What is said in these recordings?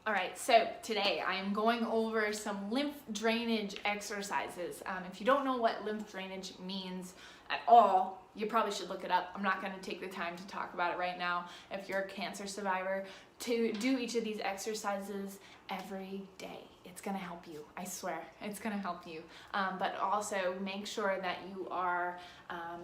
All right, so today I am going over some lymph drainage exercises. If you don't know what lymph drainage means at all, you probably should look it up. I'm not going to take the time to talk about it right now. If you're a cancer survivor, to do each of these exercises every day. It's going to help you. I swear, it's going to help you. But also make sure that you are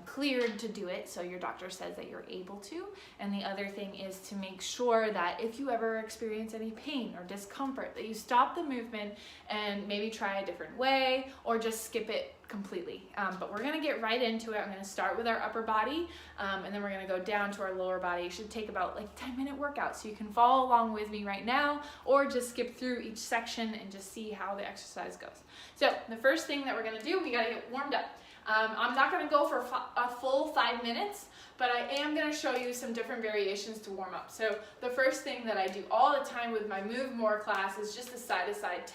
cleared to do it, so your doctor says that you're able to. And the other thing is to make sure that if you ever experience any pain or discomfort, that you stop the movement and maybe try a different way or just skip it completely. But we're going to get right into it. I'm going to start with our upper body, and then we're going to go down to our lower body. It should take about like 10-minute workout, so you can follow along with me right now or just skip through each section and just see how the exercise goes. So the first thing that we're going to do, we got to get warmed up. I'm not going to go for a full 5 minutes, but I am going to show you some different variations to warm up. So the first thing that I do all the time with my Move More class is just a side-to-side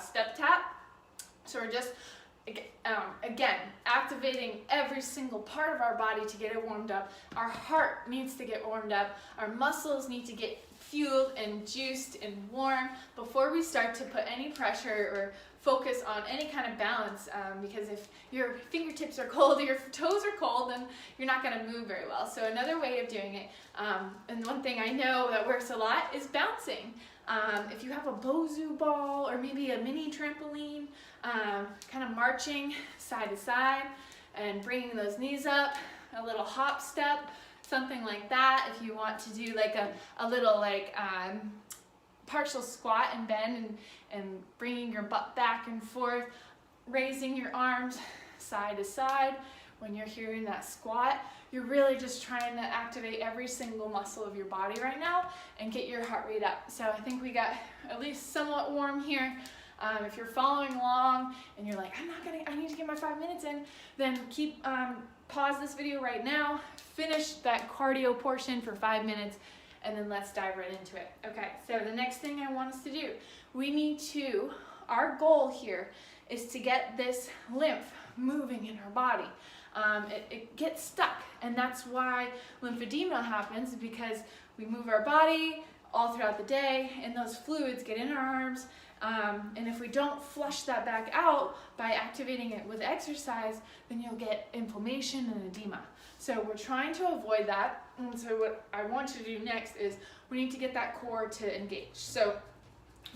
step tap. So we're just again, activating every single part of our body to get it warmed up. Our heart needs to get warmed up. Our muscles need to get fueled and juiced and warm before we start to put any pressure or focus on any kind of balance, because if your fingertips are cold or your toes are cold, then you're not going to move very well. So another way of doing it, and one thing I know that works a lot, is bouncing. If you have a Bozu ball or maybe a mini trampoline, kind of marching side to side and bringing those knees up, a little hop step, something like that. If you want to do like a little like partial squat and bend and bringing your butt back and forth, raising your arms side to side. When you're here in that squat, you're really just trying to activate every single muscle of your body right now and get your heart rate up. So I think we got at least somewhat warm here. If you're following along and you're like, I need to get my 5 minutes in, then pause this video right now, finish that cardio portion for 5 minutes, and then let's dive right into it. Okay, so the next thing I want us to do, our goal here is to get this lymph moving in our body. It gets stuck, and that's why lymphedema happens, because we move our body all throughout the day and those fluids get in our arms, and if we don't flush that back out by activating it with exercise, then you'll get inflammation and edema. So we're trying to avoid that, and so what I want you to do next is we need to get that core to engage. So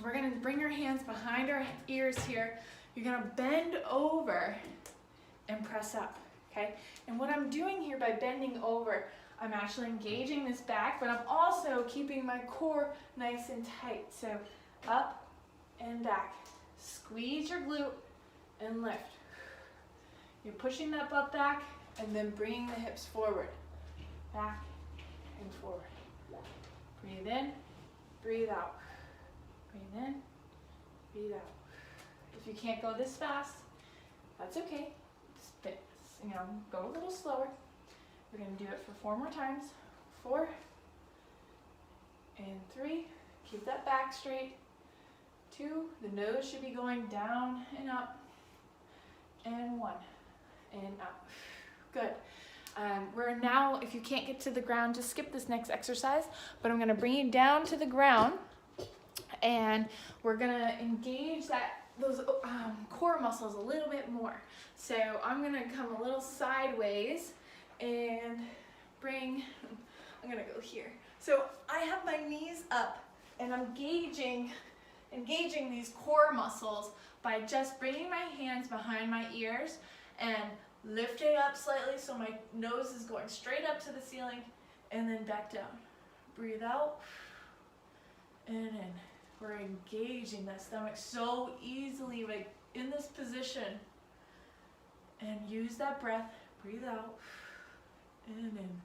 we're going to bring our hands behind our ears here. You're going to bend over and press up. Okay? And what I'm doing here by bending over, I'm actually engaging this back, but I'm also keeping my core nice and tight. So up and back. Squeeze your glute and lift. You're pushing that butt back and then bringing the hips forward. Back and forward. Breathe in, breathe out. Breathe in, breathe out. If you can't go this fast, that's okay. Go a little slower. We're going to do it for 4 more times. 4 and 3. Keep that back straight. 2. The nose should be going down and up. And 1 and up. Good. We're now, if you can't get to the ground, just skip this next exercise. But I'm going to bring you down to the ground, and we're going to engage those core muscles a little bit more. So I'm going to come a little sideways and I'm going to go here. So I have my knees up and I'm engaging these core muscles by just bringing my hands behind my ears and lifting up slightly so my nose is going straight up to the ceiling, and then back down. Breathe out and in. We're engaging that stomach so easily, like in this position. And use that breath. Breathe out and in.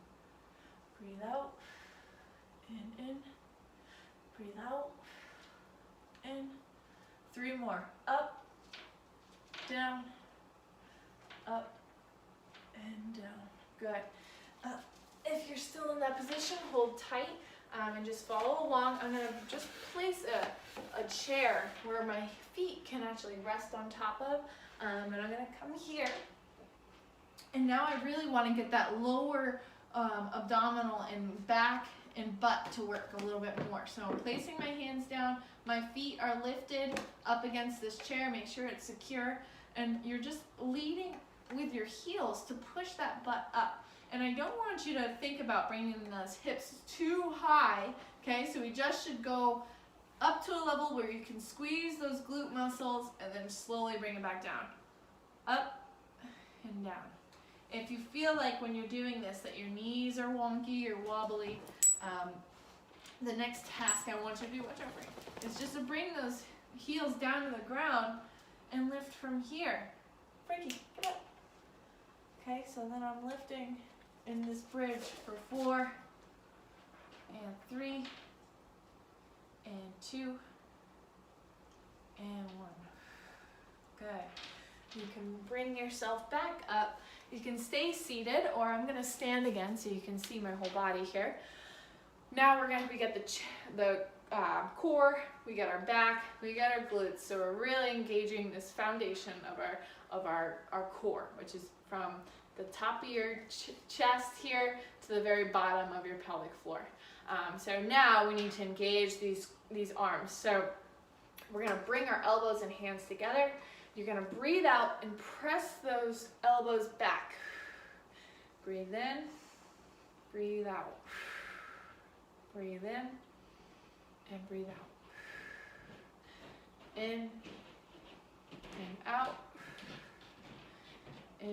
Breathe out and in. Breathe out in. 3 more. Up, down, up, and down. Good. If you're still in that position, hold tight. And just follow along. I'm going to just place a chair where my feet can actually rest on top of. And I'm going to come here. And now I really want to get that lower abdominal and back and butt to work a little bit more. So I'm placing my hands down, my feet are lifted up against this chair, make sure it's secure, and you're just leading with your heels to push that butt up. And I don't want you to think about bringing those hips too high, okay? So we just should go up to a level where you can squeeze those glute muscles and then slowly bring it back down. Up and down. If you feel like when you're doing this that your knees are wonky or wobbly, the next task I want you to do, watch out, Frank, is just to bring those heels down to the ground and lift from here. Frankie, get up. Okay, so then I'm lifting in this bridge for 4 and 3 and 2 and 1. Good. You can bring yourself back up. You can stay seated, or I'm going to stand again so you can see my whole body here. Now we got the core, we got our back, we got our glutes. So we're really engaging this foundation of our core, which is from the top of your chest here to the very bottom of your pelvic floor. So now we need to engage these arms. So we're going to bring our elbows and hands together. You're going to breathe out and press those elbows back. Breathe in, breathe out. Breathe in and breathe out. In and out. In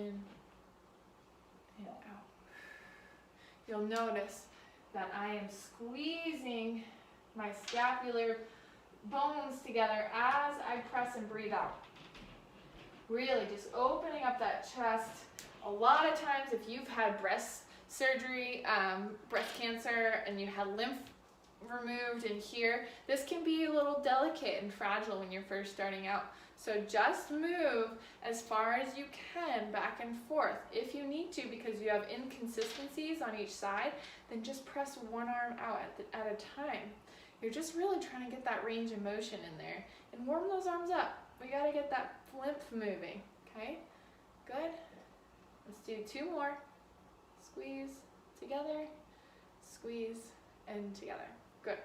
and out. You'll notice that I am squeezing my scapular bones together as I press and breathe out. Really just opening up that chest. A lot of times if you've had breast surgery, breast cancer, and you had lymph removed in here, this can be a little delicate and fragile when you're first starting out. So just move as far as you can back and forth. If you need to, because you have inconsistencies on each side, then just press one arm out at a time. You're just really trying to get that range of motion in there and warm those arms up. We got to get that lymph moving, okay? Good. Let's do 2 more. Squeeze together, squeeze, and together. Good.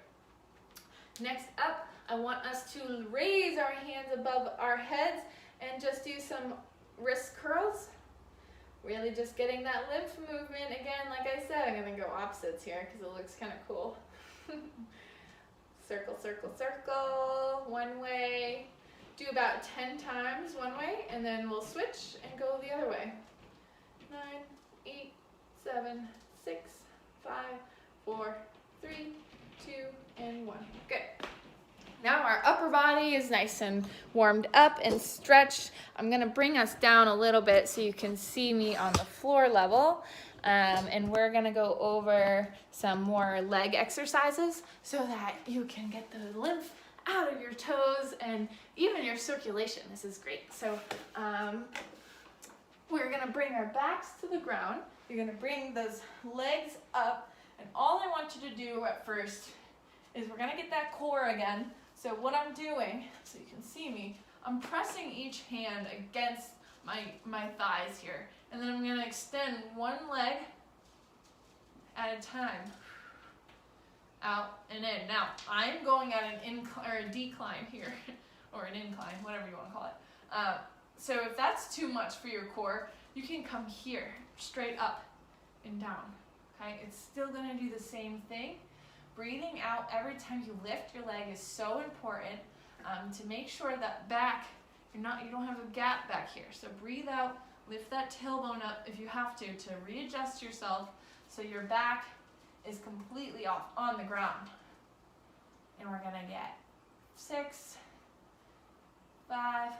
Next up, I want us to raise our hands above our heads and just do some wrist curls. Really just getting that lymph movement. Again, like I said, I'm going to go opposites here because it looks kind of cool. Circle, circle, circle, one way. Do about 10 times one way, and then we'll switch and go the other way. 9, 8, 7, 6, 5, 4, 3, 2, and 1. Good. Now our upper body is nice and warmed up and stretched. I'm going to bring us down a little bit so you can see me on the floor level. And we're going to go over some more leg exercises so that you can get the lymph out of your toes and even your circulation. This is great. So we're going to bring our backs to the ground. You're going to bring those legs up. And all I want you to do at first is we're going to get that core again. So what I'm doing, so you can see me, I'm pressing each hand against my thighs here. And then I'm going to extend one leg at a time. Out and in. Now, I'm going at an incline or a decline here, or an incline, whatever you want to call it. So if that's too much for your core, you can come here, straight up and down. Okay, it's still going to do the same thing. Breathing out every time you lift your leg is so important to make sure that back, you don't have a gap back here. So breathe out, lift that tailbone up if you have to readjust yourself so your back is completely off on the ground. And we're gonna get 6, 5,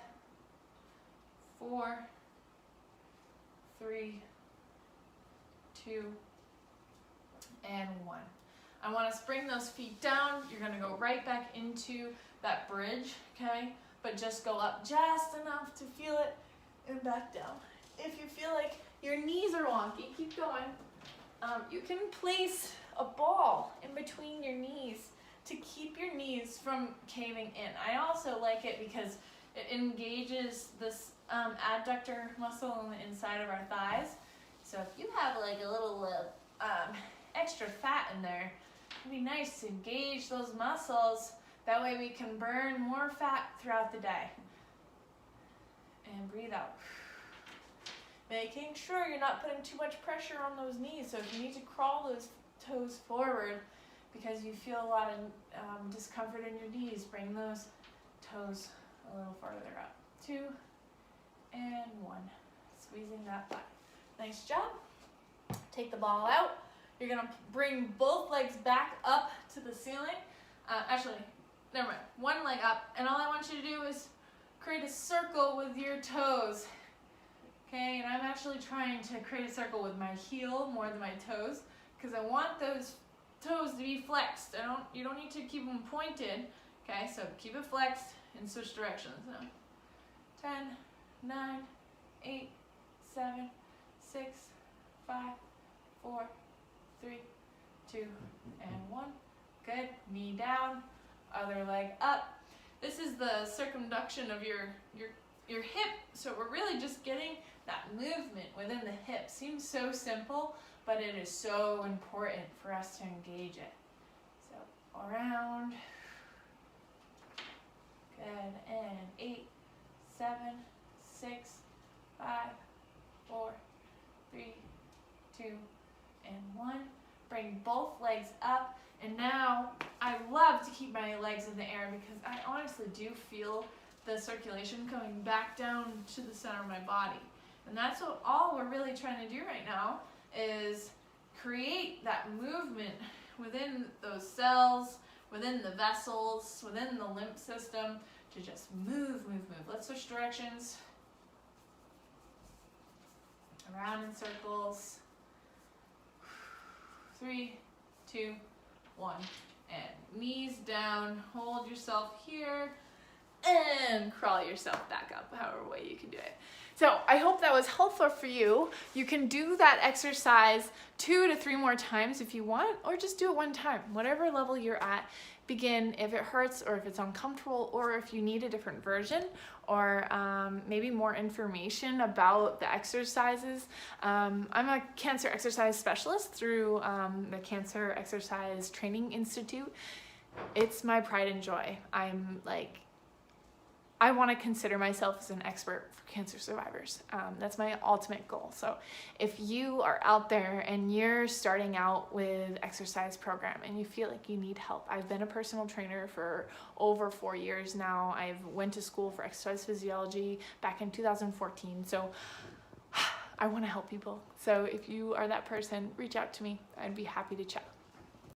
4, 3, 2, and 1. I want us to bring those feet down. You're gonna go right back into that bridge, okay? But just go up just enough to feel it and back down. If you feel like your knees are wonky, keep going. You can place a ball in between your knees to keep your knees from caving in. I also like it because it engages this adductor muscle on the inside of our thighs. So if you have like a little extra fat in there, It'd be nice to engage those muscles. That way we can burn more fat throughout the day. And breathe out. Making sure you're not putting too much pressure on those knees. So if you need to crawl those toes forward because you feel a lot of discomfort in your knees, bring those toes a little farther up. 2 and 1. Squeezing that butt. Nice job. Take the ball out. You're going to bring both legs back up to the ceiling. Actually, never mind. One leg up. And all I want you to do is create a circle with your toes. Okay, and I'm actually trying to create a circle with my heel more than my toes because I want those toes to be flexed. You don't need to keep them pointed. Okay, so keep it flexed and switch directions. Now, 10, 9, 8, 7, 6, 5, 4, 3, 2, and 1. Good. Knee down, other leg up. This is the circumduction of your hip. So we're really just getting that movement within the hip. Seems so simple, but it is so important for us to engage it. So around. Good. And 8, 7, 6, 5, 4, 3, 2, and 1. Bring both legs up. And now I love to keep my legs in the air because I honestly do feel the circulation coming back down to the center of my body. And that's what all we're really trying to do right now is create that movement within those cells, within the vessels, within the lymph system to just move. Let's switch directions. Around in circles. 3, 2, 1. And knees down. Hold yourself here. And crawl yourself back up, however way you can do it. So I hope that was helpful for you. You can do that exercise 2 to 3 more times if you want, or just do it one time. Whatever level you're at, begin. If it hurts or if it's uncomfortable or if you need a different version or maybe more information about the exercises. I'm a cancer exercise specialist through the Cancer Exercise Training Institute. It's my pride and joy. I want to consider myself as an expert for cancer survivors. That's my ultimate goal. So if you are out there and you're starting out with exercise program and you feel like you need help, I've been a personal trainer for over 4 years now. I've went to school for exercise physiology back in 2014. So I want to help people. So if you are that person, reach out to me. I'd be happy to chat.